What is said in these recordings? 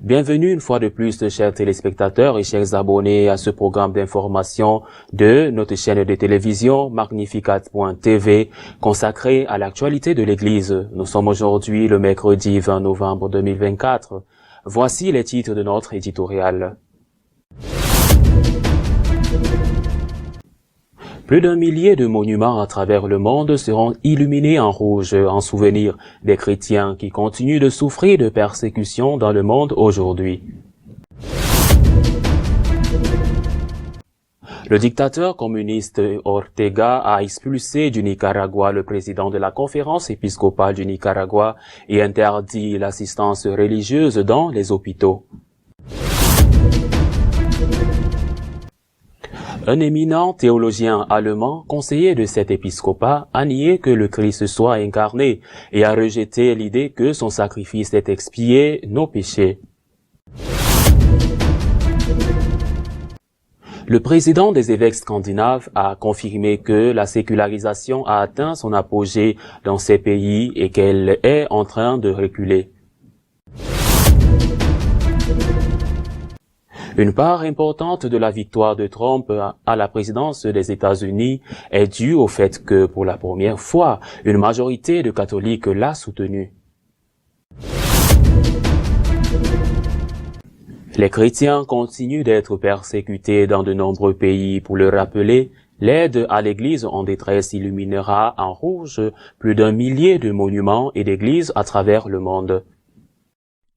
Bienvenue une fois de plus, chers téléspectateurs et chers abonnés à ce programme d'information de notre chaîne de télévision Magnificat.tv consacré à l'actualité de l'Église. Nous sommes aujourd'hui le mercredi 20 novembre 2024. Voici les titres de notre éditorial. Plus d'un millier de monuments à travers le monde seront illuminés en rouge en souvenir des chrétiens qui continuent de souffrir de persécutions dans le monde aujourd'hui. Le dictateur communiste Ortega a expulsé du Nicaragua le président de la conférence épiscopale du Nicaragua et interdit l'assistance religieuse dans les hôpitaux. Un éminent théologien allemand, conseiller de cet épiscopat, a nié que le Christ soit incarné et a rejeté l'idée que son sacrifice ait expié nos péchés. Le président des évêques scandinaves a confirmé que la sécularisation a atteint son apogée dans ces pays et qu'elle est en train de reculer. Une part importante de la victoire de Trump à la présidence des États-Unis est due au fait que, pour la première fois, une majorité de catholiques l'a soutenu. Les chrétiens continuent d'être persécutés dans de nombreux pays. Pour le rappeler, l'aide à l'Église en détresse illuminera en rouge plus d'un millier de monuments et d'églises à travers le monde.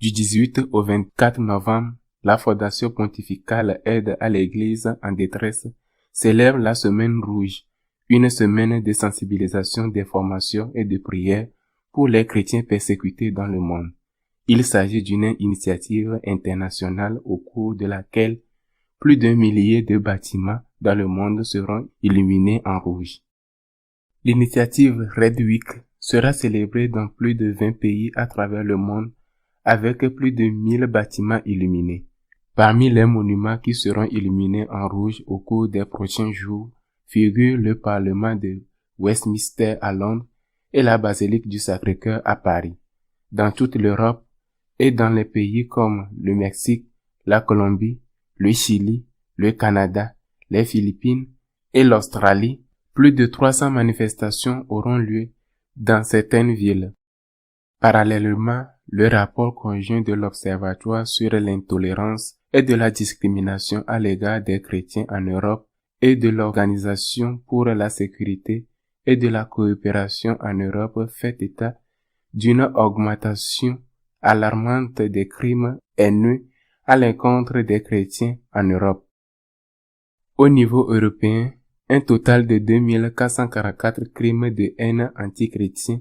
Du 18 au 24 novembre, la Fondation pontificale Aide à l'Église en détresse célèbre la Semaine rouge, une semaine de sensibilisation, d'information et de prière pour les chrétiens persécutés dans le monde. Il s'agit d'une initiative internationale au cours de laquelle plus d'un millier de bâtiments dans le monde seront illuminés en rouge. L'initiative Red Week sera célébrée dans plus de 20 pays à travers le monde avec plus de 1000 bâtiments illuminés. Parmi les monuments qui seront illuminés en rouge au cours des prochains jours figurent le Parlement de Westminster à Londres et la Basilique du Sacré-Cœur à Paris. Dans toute l'Europe et dans les pays comme le Mexique, la Colombie, le Chili, le Canada, les Philippines et l'Australie, plus de 300 manifestations auront lieu dans certaines villes. Parallèlement, le rapport conjoint de l'Observatoire sur l'intolérance et de la discrimination à l'égard des chrétiens en Europe et de l'Organisation pour la sécurité et de la coopération en Europe fait état d'une augmentation alarmante des crimes haineux à l'encontre des chrétiens en Europe. Au niveau européen, un total de 2444 crimes de haine antichrétiens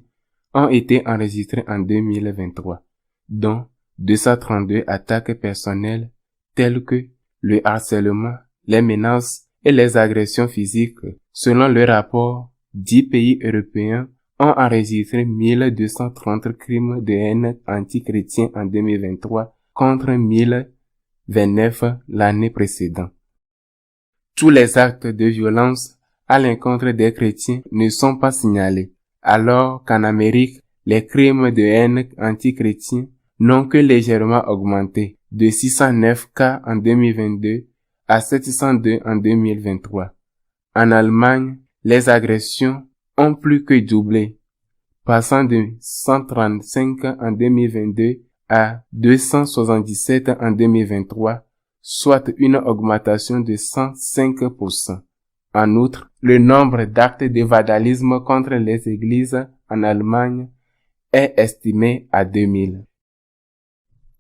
ont été enregistrés en 2023, dont 232 attaques personnelles telles que le harcèlement, les menaces et les agressions physiques. Selon le rapport, 10 pays européens ont enregistré 1230 crimes de haine antichrétiens en 2023 contre 1029 l'année précédente. Tous les actes de violence à l'encontre des chrétiens ne sont pas signalés, alors qu'en Amérique, les crimes de haine antichrétiens n'ont que légèrement augmenté, de 609 cas en 2022 à 702 en 2023. En Allemagne, les agressions ont plus que doublé, passant de 135 en 2022 à 277 en 2023, soit une augmentation de 105%. En outre, le nombre d'actes de vandalisme contre les églises en Allemagne est estimé à 2000.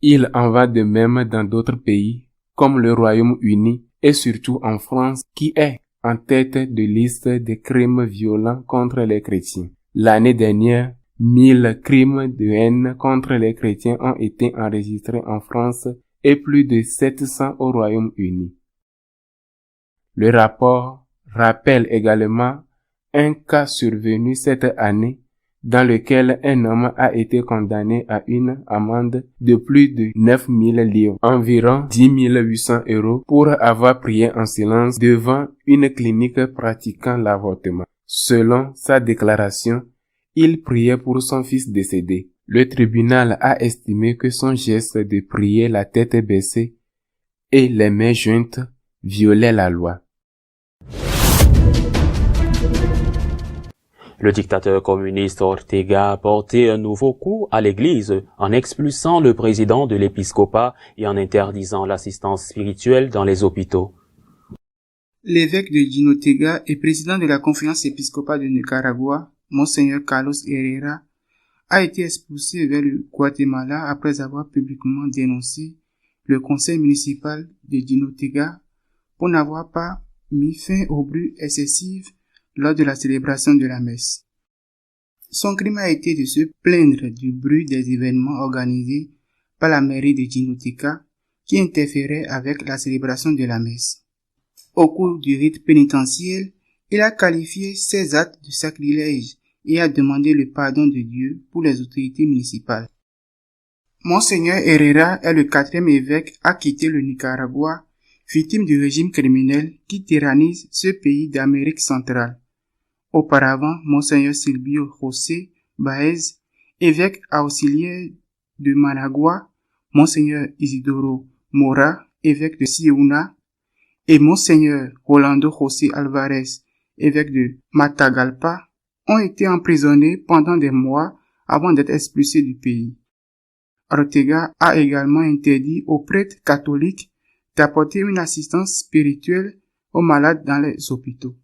Il en va de même dans d'autres pays, comme le Royaume-Uni et surtout en France, qui est en tête de liste des crimes violents contre les chrétiens. L'année dernière, 1000 crimes de haine contre les chrétiens ont été enregistrés en France et plus de 700 au Royaume-Uni. Le rapport rappelle également un cas survenu cette année dans lequel un homme a été condamné à une amende de plus de 9000 livres, environ 10 800 €, pour avoir prié en silence devant une clinique pratiquant l'avortement. Selon sa déclaration, il priait pour son fils décédé. Le tribunal a estimé que son geste de prier la tête baissée et les mains jointes violait la loi. Le dictateur communiste Ortega a porté un nouveau coup à l'Église en expulsant le président de l'épiscopat et en interdisant l'assistance spirituelle dans les hôpitaux. L'évêque de Jinotega et président de la conférence épiscopale de Nicaragua, Monseigneur Carlos Herrera, a été expulsé vers le Guatemala après avoir publiquement dénoncé le conseil municipal de Jinotega pour n'avoir pas mis fin au bruit excessif lors de la célébration de la messe. Son crime a été de se plaindre du bruit des événements organisés par la mairie de Jinotega qui interférait avec la célébration de la messe. Au cours du rite pénitentiel, il a qualifié ces actes de sacrilège et a demandé le pardon de Dieu pour les autorités municipales. Monseigneur Herrera est le 4e évêque à quitter le Nicaragua, victime du régime criminel qui tyrannise ce pays d'Amérique centrale. Auparavant, Monseigneur Silvio José Baez, évêque auxiliaire de Managua, Monseigneur Isidoro Mora, évêque de Ciuna, et Monseigneur Rolando José Alvarez, évêque de Matagalpa, ont été emprisonnés pendant des mois avant d'être expulsés du pays. Ortega a également interdit aux prêtres catholiques d'apporter une assistance spirituelle aux malades dans les hôpitaux.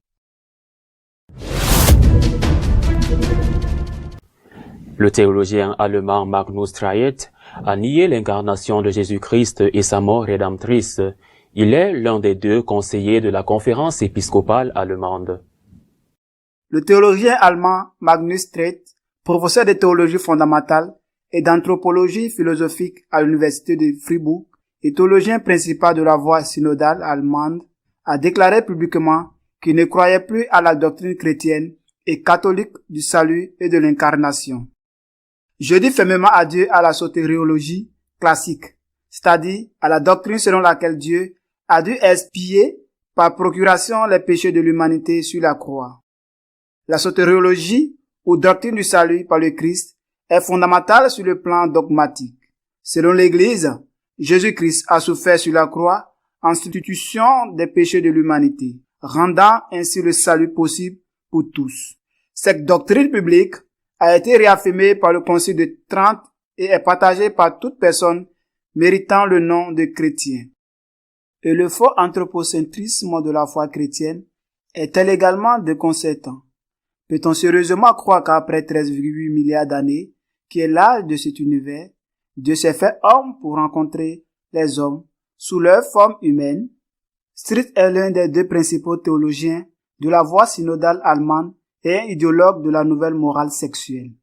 Le théologien allemand Magnus Trayet a nié l'incarnation de Jésus-Christ et sa mort rédemptrice. Il est l'un des 2 conseillers de la conférence épiscopale allemande. Le théologien allemand Magnus Trayet, professeur de théologie fondamentale et d'anthropologie philosophique à l'université de Fribourg et théologien principal de la voie synodale allemande, a déclaré publiquement qu'il ne croyait plus à la doctrine chrétienne et catholique du salut et de l'incarnation. Je dis fermement adieu à la sotériologie classique, c'est-à-dire à la doctrine selon laquelle Dieu a dû expier par procuration les péchés de l'humanité sur la croix. La sotériologie, ou doctrine du salut par le Christ, est fondamentale sur le plan dogmatique. Selon l'Église, Jésus-Christ a souffert sur la croix en substitution des péchés de l'humanité, rendant ainsi le salut possible pour tous. Cette doctrine biblique a été réaffirmée par le Concile de Trente et est partagée par toute personne méritant le nom de chrétien. Et le faux anthropocentrisme de la foi chrétienne est-elle également déconcertant? Peut-on sérieusement croire qu'après 13,8 milliards d'années, qui est l'âge de cet univers, Dieu s'est fait homme pour rencontrer les hommes sous leur forme humaine? Stritt est l'un des 2 principaux théologiens de la voie synodale allemande et un idéologue de la nouvelle morale sexuelle.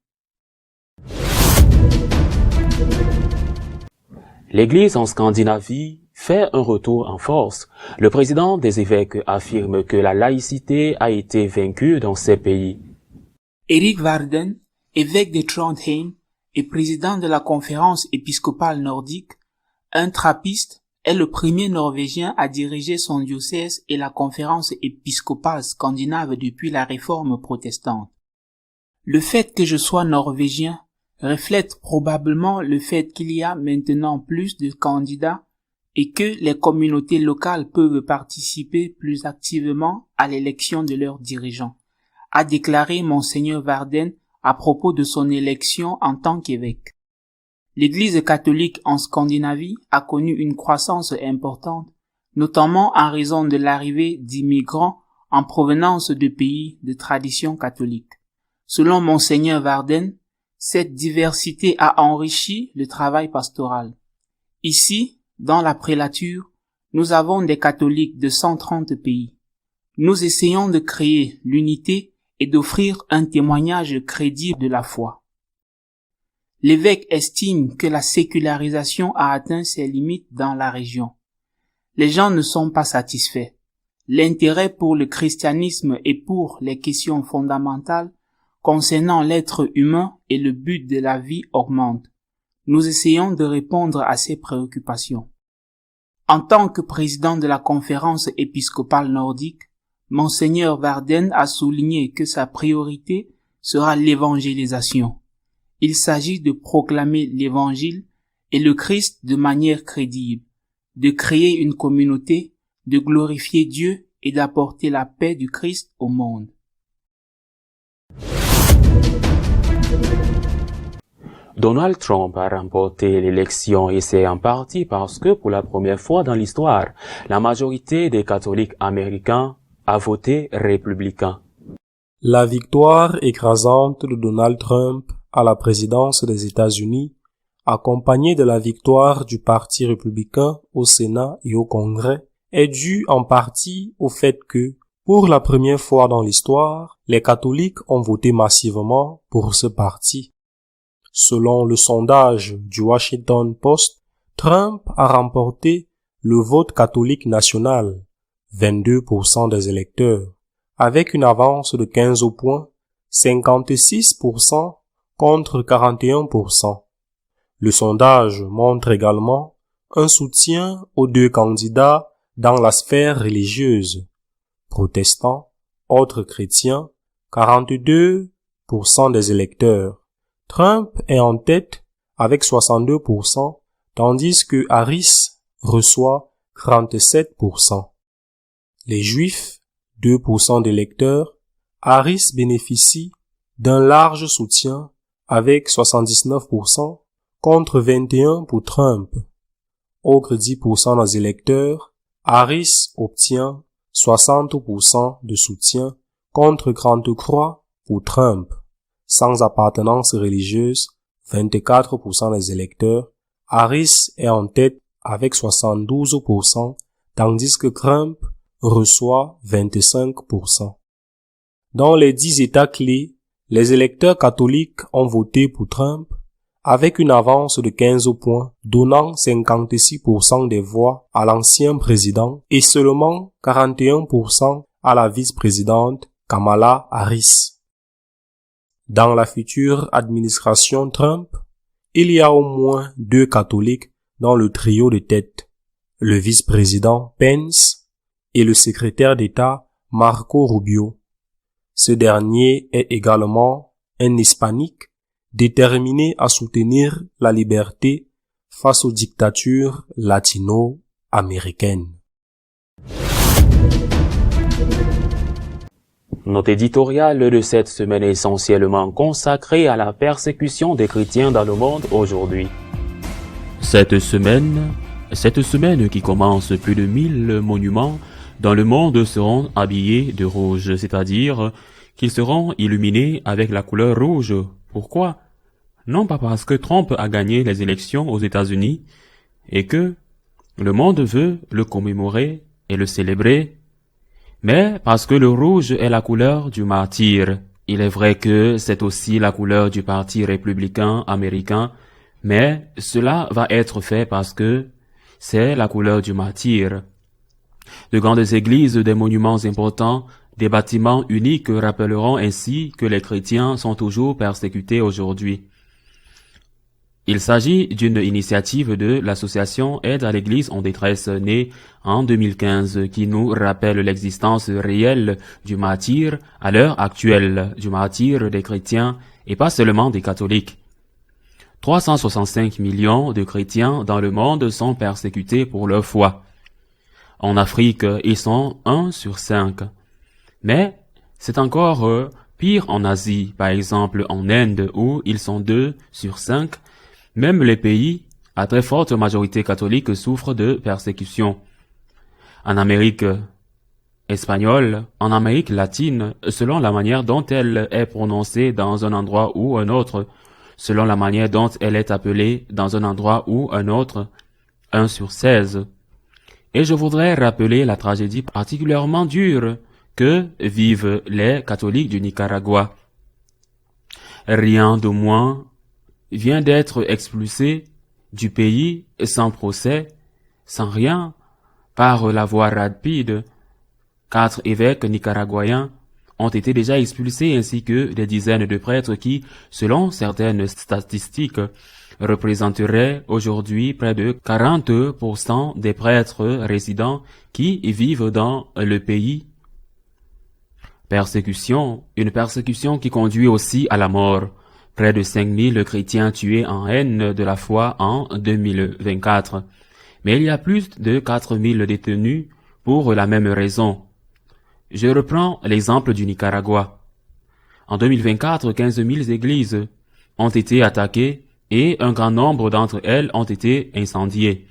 L'Église en Scandinavie fait un retour en force. Le président des évêques affirme que la laïcité a été vaincue dans ces pays. Erik Varden, évêque de Trondheim et président de la conférence épiscopale nordique, un trappiste, est le premier Norvégien à diriger son diocèse et la conférence épiscopale scandinave depuis la réforme protestante. Le fait que je sois norvégien reflète probablement le fait qu'il y a maintenant plus de candidats et que les communautés locales peuvent participer plus activement à l'élection de leurs dirigeants, a déclaré Monseigneur Varden à propos de son élection en tant qu'évêque. L'Église catholique en Scandinavie a connu une croissance importante, notamment en raison de l'arrivée d'immigrants en provenance de pays de tradition catholique. Selon Monseigneur Varden, cette diversité a enrichi le travail pastoral. Ici, dans la prélature, nous avons des catholiques de 130 pays. Nous essayons de créer l'unité et d'offrir un témoignage crédible de la foi. L'évêque estime que la sécularisation a atteint ses limites dans la région. Les gens ne sont pas satisfaits. L'intérêt pour le christianisme et pour les questions fondamentales concernant l'être humain et le but de la vie augmente. Nous essayons de répondre à ces préoccupations. En tant que président de la conférence épiscopale nordique, Monseigneur Varden a souligné que sa priorité sera l'évangélisation. Il s'agit de proclamer l'Évangile et le Christ de manière crédible, de créer une communauté, de glorifier Dieu et d'apporter la paix du Christ au monde. Donald Trump a remporté l'élection et c'est en partie parce que pour la première fois dans l'histoire, la majorité des catholiques américains a voté républicain. La victoire écrasante de Donald Trump à la présidence des États-Unis, accompagnée de la victoire du Parti républicain au Sénat et au Congrès, est due en partie au fait que, pour la première fois dans l'histoire, les catholiques ont voté massivement pour ce parti. Selon le sondage du Washington Post, Trump a remporté le vote catholique national, 22% des électeurs, avec une avance de 15 points, 56% contre 41%. Le sondage montre également un soutien aux deux candidats dans la sphère religieuse. Protestants, autres chrétiens, 42% des électeurs. Trump est en tête avec 62%, tandis que Harris reçoit 37%. Les Juifs, 2% d'électeurs, Harris bénéficie d'un large soutien avec 79% contre 21% pour Trump. Autres 10% des électeurs, Harris obtient 60% de soutien contre 33% pour Trump. Sans appartenance religieuse, 24% des électeurs, Harris est en tête avec 72%, tandis que Trump reçoit 25%. Dans les 10 États clés, les électeurs catholiques ont voté pour Trump avec une avance de 15 points, donnant 56% des voix à l'ancien président et seulement 41% à la vice-présidente Kamala Harris. Dans la future administration Trump, il y a au moins 2 catholiques dans le trio de tête, le vice-président Pence et le secrétaire d'État Marco Rubio. Ce dernier est également un hispanique déterminé à soutenir la liberté face aux dictatures latino-américaines. Notre éditorial de cette semaine est essentiellement consacré à la persécution des chrétiens dans le monde aujourd'hui. Cette semaine qui commence, plus de 1000 monuments dans le monde seront habillés de rouge, c'est-à-dire qu'ils seront illuminés avec la couleur rouge. Pourquoi? Non pas parce que Trump a gagné les élections aux États-Unis et que le monde veut le commémorer et le célébrer, mais parce que le rouge est la couleur du martyr. Il est vrai que c'est aussi la couleur du Parti républicain américain, mais cela va être fait parce que c'est la couleur du martyr. De grandes églises, des monuments importants, des bâtiments uniques rappelleront ainsi que les chrétiens sont toujours persécutés aujourd'hui. Il s'agit d'une initiative de l'association Aide à l'Église en détresse née en 2015 qui nous rappelle l'existence réelle du martyr à l'heure actuelle, du martyr des chrétiens et pas seulement des catholiques. 365 millions de chrétiens dans le monde sont persécutés pour leur foi. En Afrique, ils sont 1 sur 5. Mais c'est encore pire en Asie, par exemple en Inde où ils sont 2 sur 5. Même les pays à très forte majorité catholique souffrent de persécution. En Amérique espagnole, en Amérique latine, selon la manière dont elle est prononcée dans un endroit ou un autre, selon la manière dont elle est appelée dans un endroit ou un autre, 1 sur 16. Et je voudrais rappeler la tragédie particulièrement dure que vivent les catholiques du Nicaragua. Rien de moins vient d'être expulsé du pays sans procès, sans rien, par la voie rapide. 4 évêques nicaraguayens ont été déjà expulsés ainsi que des dizaines de prêtres qui, selon certaines statistiques, représenteraient aujourd'hui près de 40% des prêtres résidents qui vivent dans le pays. Persécution, une persécution qui conduit aussi à la mort. Près de 5000 chrétiens tués en haine de la foi en 2024. Mais il y a plus de 4000 détenus pour la même raison. Je reprends l'exemple du Nicaragua. En 2024, 15 000 églises ont été attaquées et un grand nombre d'entre elles ont été incendiées.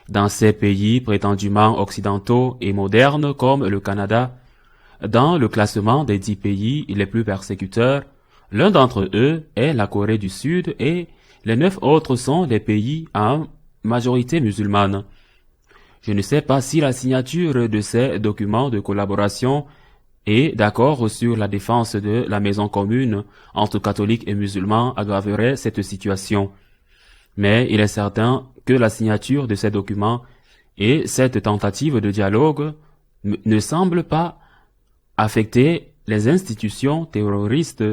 Dans ces pays prétendument occidentaux et modernes comme le Canada, dans le classement des 10 pays les plus persécuteurs, l'un d'entre eux est la Corée du Sud et les 9 autres sont des pays à majorité musulmane. Je ne sais pas si la signature de ces documents de collaboration et d'accord sur la défense de la maison commune entre catholiques et musulmans aggraverait cette situation. Mais il est certain que la signature de ces documents et cette tentative de dialogue ne semblent pas affecter les institutions terroristes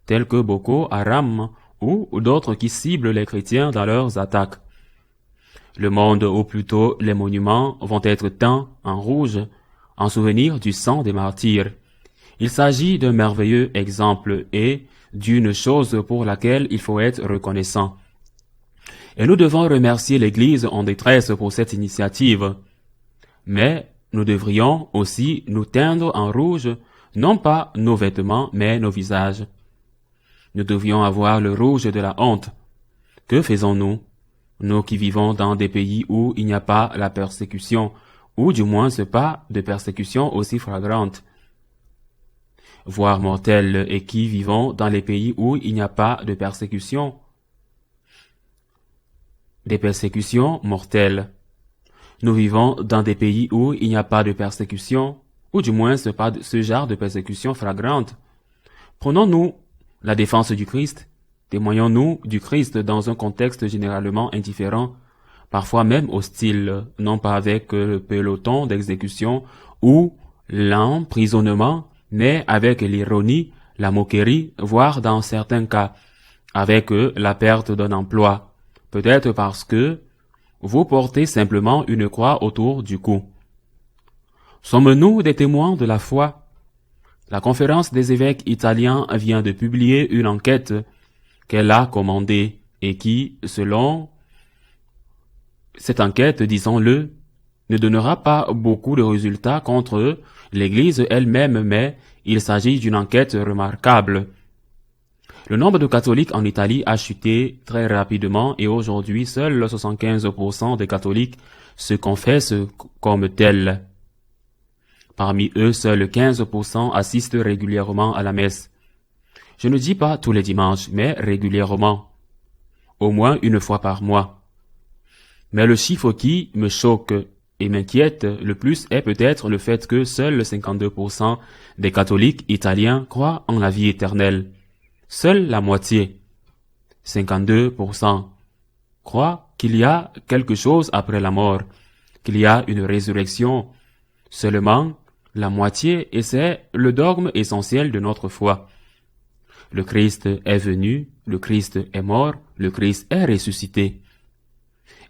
telles que Boko Haram ou d'autres qui ciblent les chrétiens dans leurs attaques. Le monde, ou plutôt les monuments, vont être teints en rouge en souvenir du sang des martyrs. Il s'agit d'un merveilleux exemple et d'une chose pour laquelle il faut être reconnaissant. Et nous devons remercier l'Église en détresse pour cette initiative. Mais nous devrions aussi nous teindre en rouge, non pas nos vêtements, mais nos visages. Nous devions avoir le rouge de la honte. Que faisons-nous, nous qui vivons dans des pays où il n'y a pas la persécution, ou du moins pas de persécution aussi flagrante, voire mortelle, et qui vivons dans les pays où il n'y a pas de persécution, des persécutions mortelles. Nous vivons dans des pays où il n'y a pas de persécution, ou du moins pas ce genre de persécution flagrante. Prenons-nous la défense du Christ, témoignons-nous du Christ dans un contexte généralement indifférent, parfois même hostile, non pas avec le peloton d'exécution ou l'emprisonnement, mais avec l'ironie, la moquerie, voire dans certains cas, avec la perte d'un emploi, peut-être parce que vous portez simplement une croix autour du cou. Sommes-nous des témoins de la foi? La conférence des évêques italiens vient de publier une enquête qu'elle a commandée et qui, selon cette enquête, disons-le, ne donnera pas beaucoup de résultats contre l'Église elle-même, mais il s'agit d'une enquête remarquable. Le nombre de catholiques en Italie a chuté très rapidement et aujourd'hui, seuls 75% des catholiques se confessent comme tels. Parmi eux, seuls 15% assistent régulièrement à la messe. Je ne dis pas tous les dimanches, mais régulièrement, au moins une fois par mois. Mais le chiffre qui me choque et m'inquiète le plus est peut-être le fait que seuls 52% des catholiques italiens croient en la vie éternelle. Seule la moitié, 52%, croient qu'il y a quelque chose après la mort, qu'il y a une résurrection. Seulement la moitié, et c'est le dogme essentiel de notre foi. Le Christ est venu, le Christ est mort, le Christ est ressuscité.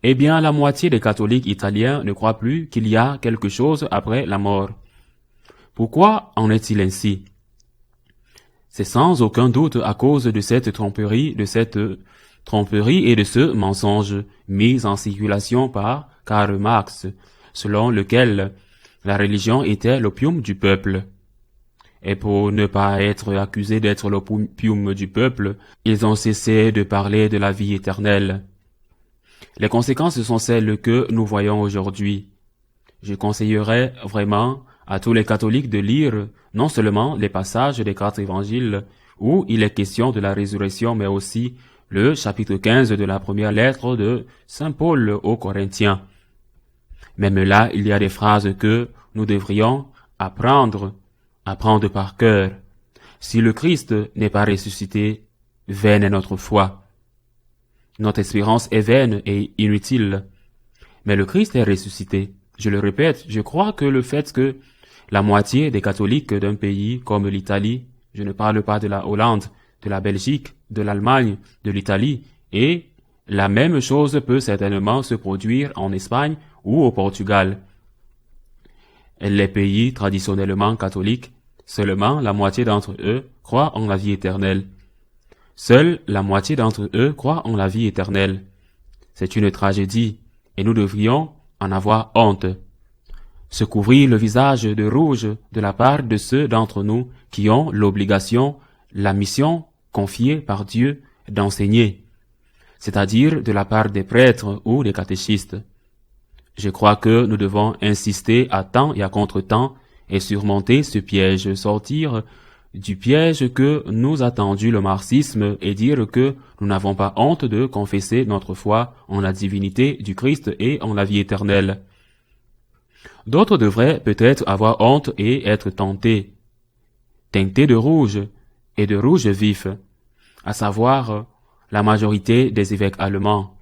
Eh bien, la moitié des catholiques italiens ne croient plus qu'il y a quelque chose après la mort. Pourquoi en est-il ainsi? C'est sans aucun doute à cause de cette tromperie et de ce mensonge mis en circulation par Karl Marx, selon lequel la religion était l'opium du peuple. Et pour ne pas être accusés d'être l'opium du peuple, ils ont cessé de parler de la vie éternelle. Les conséquences sont celles que nous voyons aujourd'hui. Je conseillerais vraiment à tous les catholiques de lire non seulement les passages des 4 évangiles où il est question de la résurrection, mais aussi le chapitre 15 de la première lettre de Saint Paul aux Corinthiens. Même là, il y a des phrases que nous devrions apprendre par cœur. Si le Christ n'est pas ressuscité, vaine est notre foi. Notre espérance est vaine et inutile. Mais le Christ est ressuscité. Je le répète, je crois que le fait que la moitié des catholiques d'un pays comme l'Italie, je ne parle pas de la Hollande, de la Belgique, de l'Allemagne, de l'Italie, et la même chose peut certainement se produire en Espagne ou au Portugal. Les pays traditionnellement catholiques, seulement la moitié d'entre eux croient en la vie éternelle. Seule la moitié d'entre eux croient en la vie éternelle. C'est une tragédie, et nous devrions en avoir honte. Se couvrir le visage de rouge de la part de ceux d'entre nous qui ont l'obligation, la mission confiée par Dieu d'enseigner, c'est-à-dire de la part des prêtres ou des catéchistes. Je crois que nous devons insister à temps et à contre-temps et surmonter ce piège, sortir du piège que nous a tendu le marxisme et dire que nous n'avons pas honte de confesser notre foi en la divinité du Christ et en la vie éternelle. D'autres devraient peut-être avoir honte et être teintés de rouge et de rouge vif, à savoir la majorité des évêques allemands.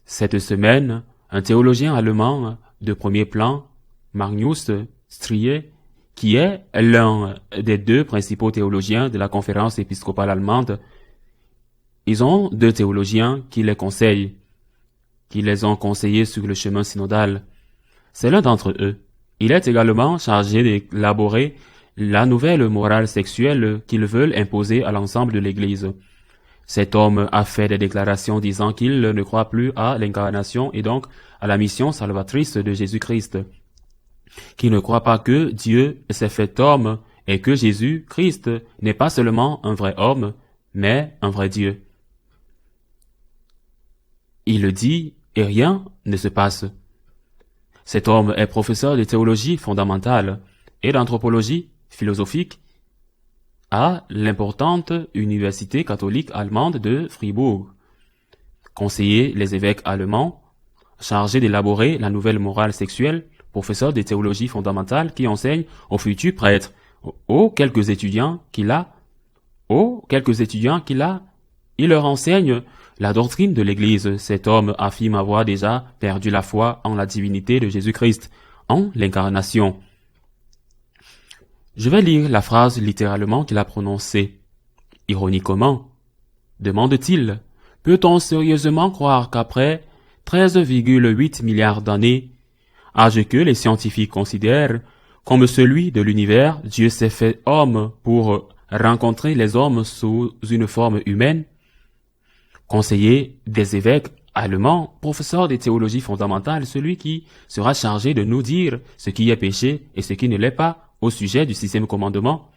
Cette semaine, un théologien allemand de premier plan, Magnus Strie, qui est l'un des deux principaux théologiens de la conférence épiscopale allemande, ils ont deux théologiens qui les conseillent, qui les ont conseillés sur le chemin synodal. C'est l'un d'entre eux. Il est également chargé d'élaborer la nouvelle morale sexuelle qu'ils veulent imposer à l'ensemble de l'Église. Cet homme a fait des déclarations disant qu'il ne croit plus à l'incarnation et donc à la mission salvatrice de Jésus-Christ, qu'il ne croit pas que Dieu s'est fait homme et que Jésus-Christ n'est pas seulement un vrai homme, mais un vrai Dieu. Il le dit et rien ne se passe. Cet homme est professeur de théologie fondamentale et d'anthropologie philosophique à l'importante université catholique allemande de Fribourg. Conseiller les évêques allemands, chargé d'élaborer la nouvelle morale sexuelle, professeur de théologie fondamentale qui enseigne aux futurs prêtres, aux quelques étudiants qu'il a, il leur enseigne la doctrine de l'Église. Cet homme affirme avoir déjà perdu la foi en la divinité de Jésus-Christ, en l'incarnation. Je vais lire la phrase littéralement qu'il a prononcée. Ironiquement, demande-t-il, peut-on sérieusement croire qu'après 13,8 milliards d'années, âge que les scientifiques considèrent comme celui de l'univers, Dieu s'est fait homme pour rencontrer les hommes sous une forme humaine? Conseiller des évêques allemands, professeur de théologie fondamentale, celui qui sera chargé de nous dire ce qui est péché et ce qui ne l'est pas au sujet du 6e commandement.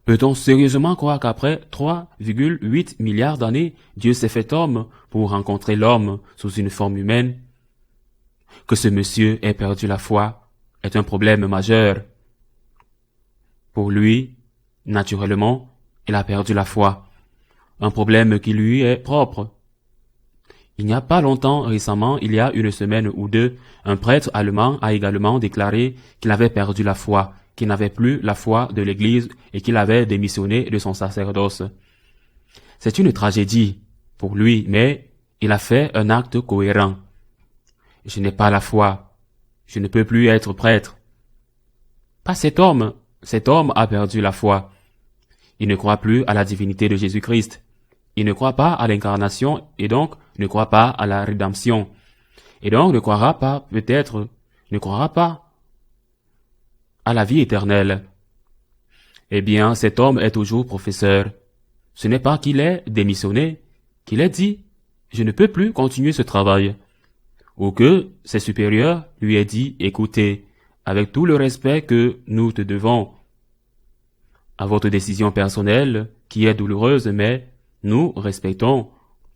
Peut-on sérieusement croire qu'après 3,8 milliards d'années, Dieu s'est fait homme pour rencontrer l'homme sous une forme humaine? Que ce monsieur ait perdu la foi est un problème majeur. Pour lui, naturellement, il a perdu la foi. Un problème qui lui est propre. Il n'y a pas longtemps, récemment, il y a une semaine ou deux, un prêtre allemand a également déclaré qu'il avait perdu la foi, qu'il n'avait plus la foi de l'Église et qu'il avait démissionné de son sacerdoce. C'est une tragédie pour lui, mais il a fait un acte cohérent. Je n'ai pas la foi. Je ne peux plus être prêtre. Pas cet homme. Cet homme a perdu la foi. Il ne croit plus à la divinité de Jésus-Christ. Il ne croit pas à l'incarnation et donc ne croit pas à la rédemption. Et donc ne croira pas à la vie éternelle. Eh bien, cet homme est toujours professeur. Ce n'est pas qu'il ait démissionné, qu'il ait dit « Je ne peux plus continuer ce travail ». Ou que ses supérieurs lui aient dit « Écoutez, avec tout le respect que nous te devons à votre décision personnelle, qui est douloureuse, mais nous respectons.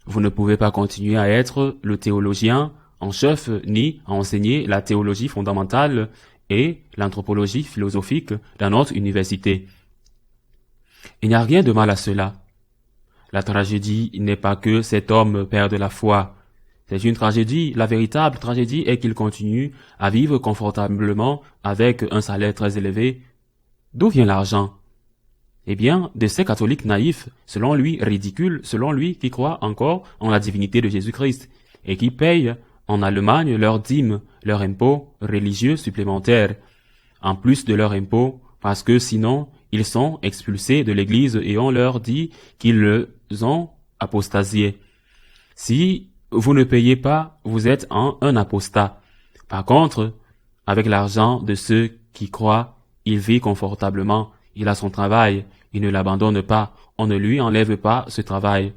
Vous ne pouvez pas continuer à être le théologien en chef ni à enseigner la théologie fondamentale et l'anthropologie philosophique dans notre université. Il n'y a rien de mal à cela. La tragédie n'est pas que cet homme perde la foi. C'est une tragédie. La véritable tragédie est qu'il continue à vivre confortablement avec un salaire très élevé. D'où vient l'argent? Eh bien, de ces catholiques naïfs, selon lui ridicules, selon lui qui croient encore en la divinité de Jésus-Christ et qui payent en Allemagne leurs dîmes, leurs impôts religieux supplémentaires, en plus de leurs impôts, parce que sinon, ils sont expulsés de l'Église et on leur dit qu'ils ont apostasié. Si vous ne payez pas, vous êtes un apostat. Par contre, avec l'argent de ceux qui croient, il vit confortablement, il a son travail, il ne l'abandonne pas, on ne lui enlève pas ce travail.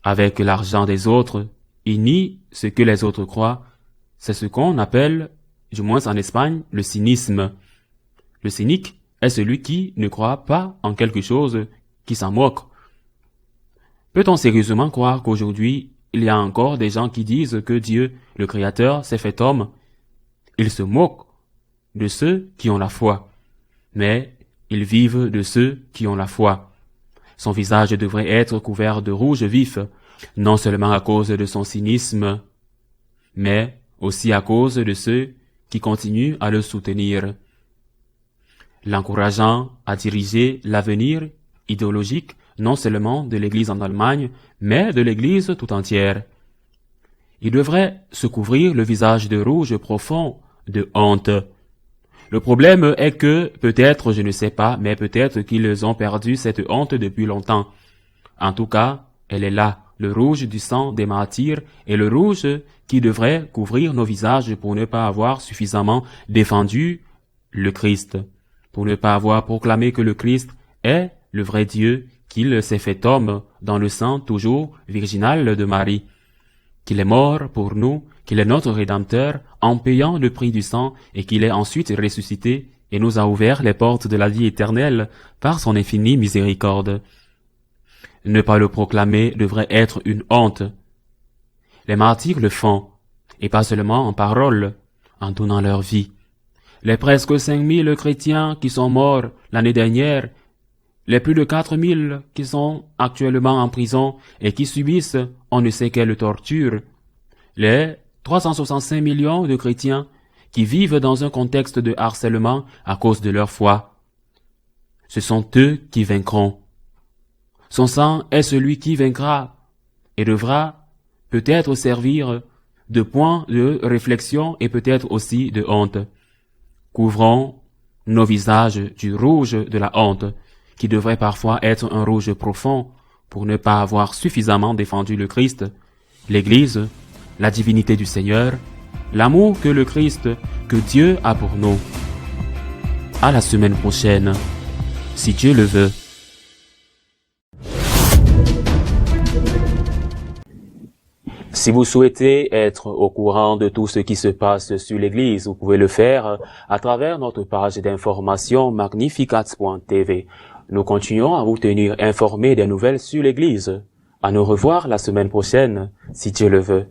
Avec l'argent des autres, il nie ce que les autres croient. C'est ce qu'on appelle, du moins en Espagne, le cynisme. Le cynique est celui qui ne croit pas en quelque chose, qui s'en moque. Peut-on sérieusement croire qu'aujourd'hui, il y a encore des gens qui disent que Dieu, le Créateur, s'est fait homme? Ils se moquent de ceux qui ont la foi, mais ils vivent de ceux qui ont la foi. Son visage devrait être couvert de rouge vif, non seulement à cause de son cynisme, mais aussi à cause de ceux qui continuent à le soutenir, l'encourageant à diriger l'avenir idéologique non seulement de l'Église en Allemagne, mais de l'Église tout entière. Il devrait se couvrir le visage de rouge profond, de honte. Le problème est que, peut-être, je ne sais pas, mais peut-être qu'ils ont perdu cette honte depuis longtemps. En tout cas, elle est là, le rouge du sang des martyrs et le rouge qui devrait couvrir nos visages pour ne pas avoir suffisamment défendu le Christ, pour ne pas avoir proclamé que le Christ est le vrai Dieu, qu'il s'est fait homme dans le sang toujours virginal de Marie, qu'il est mort pour nous, qu'il est notre Rédempteur en payant le prix du sang et qu'il est ensuite ressuscité et nous a ouvert les portes de la vie éternelle par son infinie miséricorde. Ne pas le proclamer devrait être une honte. Les martyrs le font, et pas seulement en parole, en donnant leur vie. Les presque 5000 chrétiens qui sont morts l'année dernière, les plus de 4000 qui sont actuellement en prison et qui subissent on ne sait quelle torture, les 365 millions de chrétiens qui vivent dans un contexte de harcèlement à cause de leur foi. Ce sont eux qui vaincront. Son sang est celui qui vaincra et devra peut-être servir de point de réflexion et peut-être aussi de honte. Couvrons nos visages du rouge de la honte, qui devrait parfois être un rouge profond pour ne pas avoir suffisamment défendu le Christ, l'Église, la divinité du Seigneur, l'amour que le Christ, que Dieu a pour nous. À la semaine prochaine, si Dieu le veut. Si vous souhaitez être au courant de tout ce qui se passe sur l'Église, vous pouvez le faire à travers notre page d'information magnificat.tv. Nous continuons à vous tenir informés des nouvelles sur l'Église. À nous revoir la semaine prochaine, si Dieu le veut.